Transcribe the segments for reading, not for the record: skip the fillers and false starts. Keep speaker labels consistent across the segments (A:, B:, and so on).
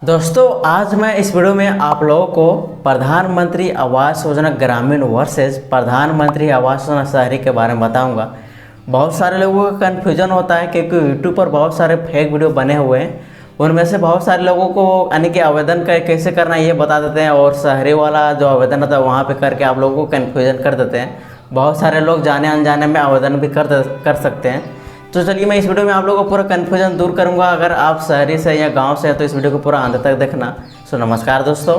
A: दोस्तों आज मैं इस वीडियो में आप लोगों को प्रधानमंत्री आवास योजना ग्रामीण वर्सेस प्रधानमंत्री आवास योजना शहरी के बारे में बताऊंगा। बहुत सारे लोगों का कन्फ्यूजन होता है क्योंकि यूट्यूब पर बहुत सारे फेक वीडियो बने हुए हैं। उनमें से बहुत सारे लोगों को यानी कि आवेदन कैसे करना है ये बता देते हैं और शहरी वाला जो आवेदन होता है वहाँ पर करके आप लोगों को कन्फ्यूजन कर देते हैं। बहुत सारे लोग जाने अनजाने में आवेदन भी कर सकते हैं। तो चलिए मैं इस वीडियो में आप लोगों को पूरा कन्फ्यूजन दूर करूंगा। अगर आप शहरी से या गांव से हैं तो इस वीडियो को पूरा अंत तक देखना। सो नमस्कार दोस्तों,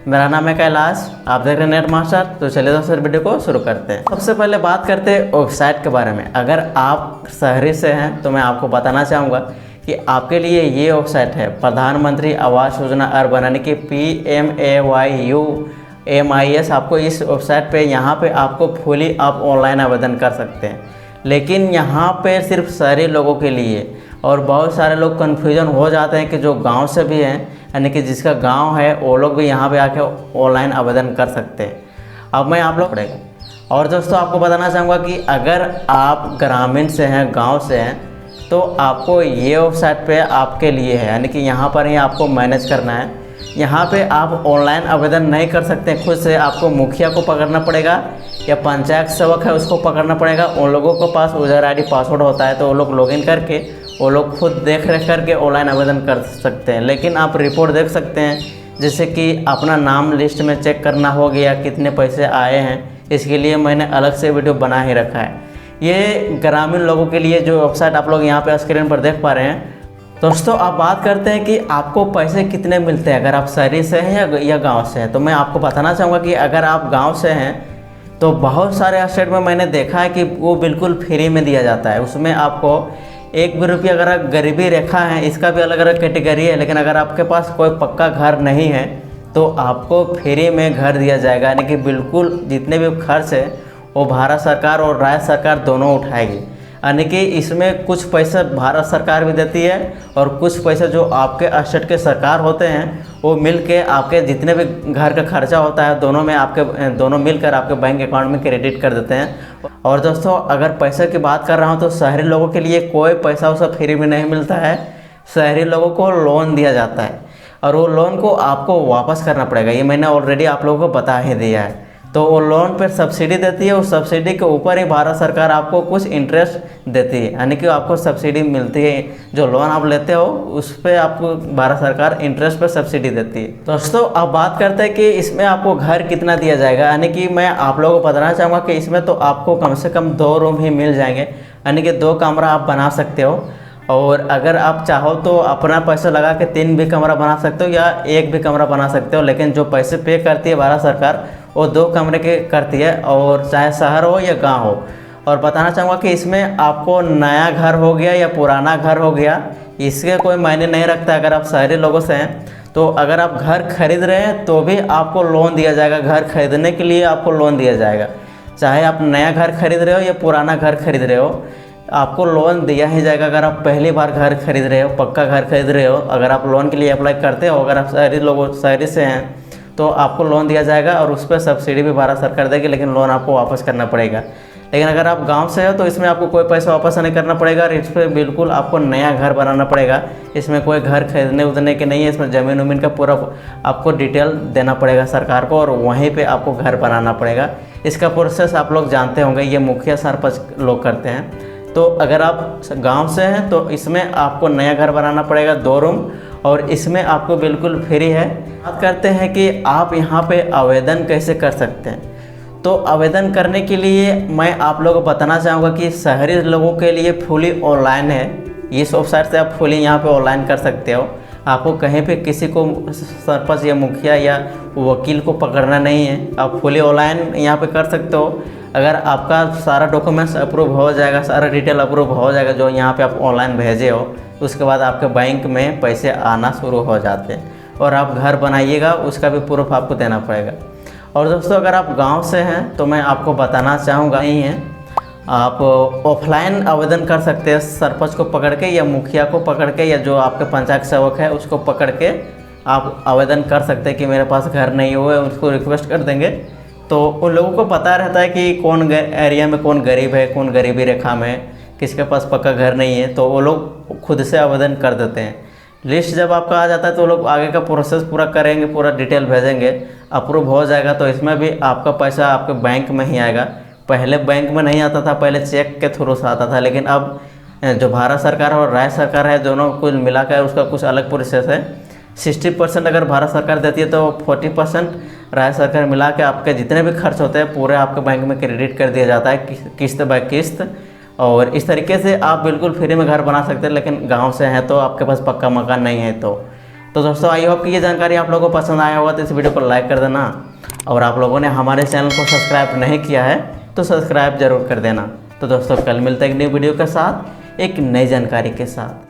A: मेरा नाम है कैलाश, आप देख रहे हैं नेट मास्टर। तो चलिए दोस्तों वीडियो को शुरू करते हैं। सबसे पहले बात करते हैं वेबसाइट के बारे में। अगर आप शहरी से हैं तो मैं आपको बताना चाहूँगा कि आपके लिए ये वेबसाइट है प्रधानमंत्री आवास योजना अर्बन यानी कि PMAYUMIS। आपको इस वेबसाइट पे यहाँ पे आपको फुली आप ऑनलाइन आवेदन कर सकते हैं, लेकिन यहाँ पे सिर्फ शहरी लोगों के लिए। और बहुत सारे लोग कन्फ्यूजन हो जाते हैं कि जो गांव से भी हैं यानी कि जिसका गांव है वो लोग भी यहाँ पे आके ऑनलाइन आवेदन कर सकते हैं। अब मैं आप लोग पढ़ेगा। और दोस्तों आपको बताना चाहूँगा कि अगर आप ग्रामीण से हैं, गांव से हैं, तो आपको ये वेबसाइट पे आपके लिए है, यानी कि यहाँ पर ही आपको मैनेज करना है। यहाँ पे आप ऑनलाइन आवेदन नहीं कर सकते खुद से, आपको मुखिया को पकड़ना पड़ेगा या पंचायत सेवक है उसको पकड़ना पड़ेगा। उन लोगों के पास यूजर आईडी पासवर्ड होता है तो वो लोग लॉगिन करके वो लोग खुद देख रेख करके ऑनलाइन आवेदन कर सकते हैं। लेकिन आप रिपोर्ट देख सकते हैं, जैसे कि अपना नाम लिस्ट में चेक करना हो गया, कितने पैसे आए हैं, इसके लिए मैंने अलग से वीडियो बना ही रखा है। ये ग्रामीण लोगों के लिए जो वेबसाइट आप लोग यहाँ पे स्क्रीन पर देख पा रहे हैं। दोस्तों आप बात करते हैं कि आपको पैसे कितने मिलते हैं अगर आप शहरी से हैं या गांव से हैं। तो मैं आपको बताना चाहूँगा कि अगर आप गांव से हैं तो बहुत सारे स्टेट में मैंने देखा है कि वो बिल्कुल फ्री में दिया जाता है। उसमें आपको 1 भी रुपया, अगर आप गरीबी रेखा है इसका भी अलग अलग कैटेगरी है, लेकिन अगर आपके पास कोई पक्का घर नहीं है तो आपको फ्री में घर दिया जाएगा। यानी कि बिल्कुल जितने भी खर्च है वो भारत सरकार और राज्य सरकार दोनों उठाएगी। यानी कि इसमें कुछ पैसा भारत सरकार भी देती है और कुछ पैसे जो आपके स्टेट के सरकार होते हैं वो मिल के आपके जितने भी घर का खर्चा होता है दोनों मिलकर आपके बैंक अकाउंट में क्रेडिट कर देते हैं। और दोस्तों अगर पैसे की बात कर रहा हूँ तो शहरी लोगों के लिए कोई पैसा उसे फ्री में नहीं मिलता है। शहरी लोगों को लोन दिया जाता है और वो लोन को आपको वापस करना पड़ेगा। ये मैंने ऑलरेडी आप लोगों को बता ही दिया है। तो वो लोन पर सब्सिडी देती है, उस सब्सिडी के ऊपर ही भारत सरकार आपको कुछ इंटरेस्ट देती है, यानी कि आपको सब्सिडी मिलती है। जो लोन आप लेते हो उस पर आपको भारत सरकार इंटरेस्ट पर सब्सिडी देती है। दोस्तों अब बात करते हैं कि इसमें आपको घर कितना दिया जाएगा। यानी कि मैं आप लोगों को बताना चाहूँगा कि इसमें तो आपको कम से कम 2 रूम ही मिल जाएंगे, यानी कि 2 कमरा आप बना सकते हो। और अगर आप चाहो तो अपना पैसा लगा के 3 भी कमरा बना सकते हो या 1 भी कमरा बना सकते हो। लेकिन जो पैसे पे करती है भारत सरकार वो 2 कमरे के करती है, और चाहे शहर हो या गांव हो। और बताना चाहूँगा कि इसमें आपको नया घर हो गया या पुराना घर हो गया इसके कोई मायने नहीं रखता। अगर आप शहरी लोगों से हैं तो अगर आप घर खरीद रहे हैं तो भी आपको लोन दिया जाएगा। घर खरीदने के लिए आपको लोन दिया जाएगा, चाहे आप नया घर खरीद रहे हो या पुराना घर खरीद रहे हो, आपको लोन दिया ही जाएगा। अगर आप पहली बार घर खरीद रहे हो, पक्का घर खरीद रहे हो, अगर आप लोन के लिए अप्लाई करते हो, अगर आप शहरी से हैं तो आपको लोन दिया जाएगा और उस पर सब्सिडी भी भारत सरकार देगी, लेकिन लोन आपको वापस करना पड़ेगा। लेकिन अगर आप गांव से हो तो इसमें आपको कोई पैसा वापस नहीं करना पड़ेगा और इस पर बिल्कुल आपको नया घर बनाना पड़ेगा। इसमें कोई घर खरीदने उदने के नहीं है, इसमें ज़मीन उमीन का पूरा आपको डिटेल देना पड़ेगा सरकार को और वहीं पे आपको घर बनाना पड़ेगा। इसका प्रोसेस आप लोग जानते होंगे, ये मुखिया सरपंच लोग करते हैं। तो अगर आप गांव से हैं तो इसमें आपको नया घर बनाना पड़ेगा 2 रूम, और इसमें आपको बिल्कुल फ्री है। बात करते हैं कि आप यहाँ पे आवेदन कैसे कर सकते हैं। तो आवेदन करने के लिए मैं आप लोगों को बताना चाहूँगा कि शहरी लोगों के लिए फुली ऑनलाइन है। इस वेबसाइट से आप फुली यहाँ पे ऑनलाइन कर सकते हो। आपको कहीं पे किसी को सरपंच या मुखिया या वकील को पकड़ना नहीं है, आप फुली ऑनलाइन यहाँ पे कर सकते हो। अगर आपका सारा डॉक्यूमेंट्स अप्रूव हो जाएगा, सारा डिटेल अप्रूव हो जाएगा जो यहाँ पे आप ऑनलाइन भेजे हो, उसके बाद आपके बैंक में पैसे आना शुरू हो जाते हैं और आप घर बनाइएगा उसका भी प्रूफ आपको देना पड़ेगा। और दोस्तों अगर आप गांव से हैं तो मैं आपको बताना चाहूँगा, नहीं है आप ऑफलाइन आवेदन कर सकते हैं। सरपंच को पकड़ के या मुखिया को पकड़ के या जो आपके पंचायत सेवक है उसको पकड़ के आप आवेदन कर सकते हैं कि मेरे पास घर नहीं हुआ है, उसको रिक्वेस्ट कर देंगे। तो उन लोगों को पता रहता है कि कौन एरिया में कौन गरीब है, कौन गरीबी रेखा में, किसके पास पक्का घर नहीं है, तो वो लोग खुद से आवेदन कर देते हैं। लिस्ट जब आपका आ जाता है तो लोग आगे का प्रोसेस पूरा करेंगे, पूरा डिटेल भेजेंगे, अप्रूव हो जाएगा तो इसमें भी आपका पैसा आपके बैंक में ही आएगा। पहले बैंक में नहीं आता था, पहले चेक के थ्रू से आता था, लेकिन अब जो भारत सरकार और राज्य सरकार है दोनों कुल मिलाकर उसका कुछ अलग प्रोसेस है। 60% अगर भारत सरकार देती है तो 40% राज्य सरकार मिला के आपके जितने भी खर्च होते हैं पूरे आपके बैंक में क्रेडिट कर दिया जाता है किस्त बाय किस्त। और इस तरीके से आप बिल्कुल फ्री में घर बना सकते हैं, लेकिन गांव से हैं तो आपके पास पक्का मकान नहीं है तो दोस्तों आई होप कि ये जानकारी आप लोगों को पसंद आया होगा, तो इस वीडियो को लाइक कर देना। और आप लोगों ने हमारे चैनल को सब्सक्राइब नहीं किया है तो सब्सक्राइब जरूर कर देना। तो दोस्तों कल मिलते हैं एक न्यू वीडियो के साथ, एक नई जानकारी के साथ।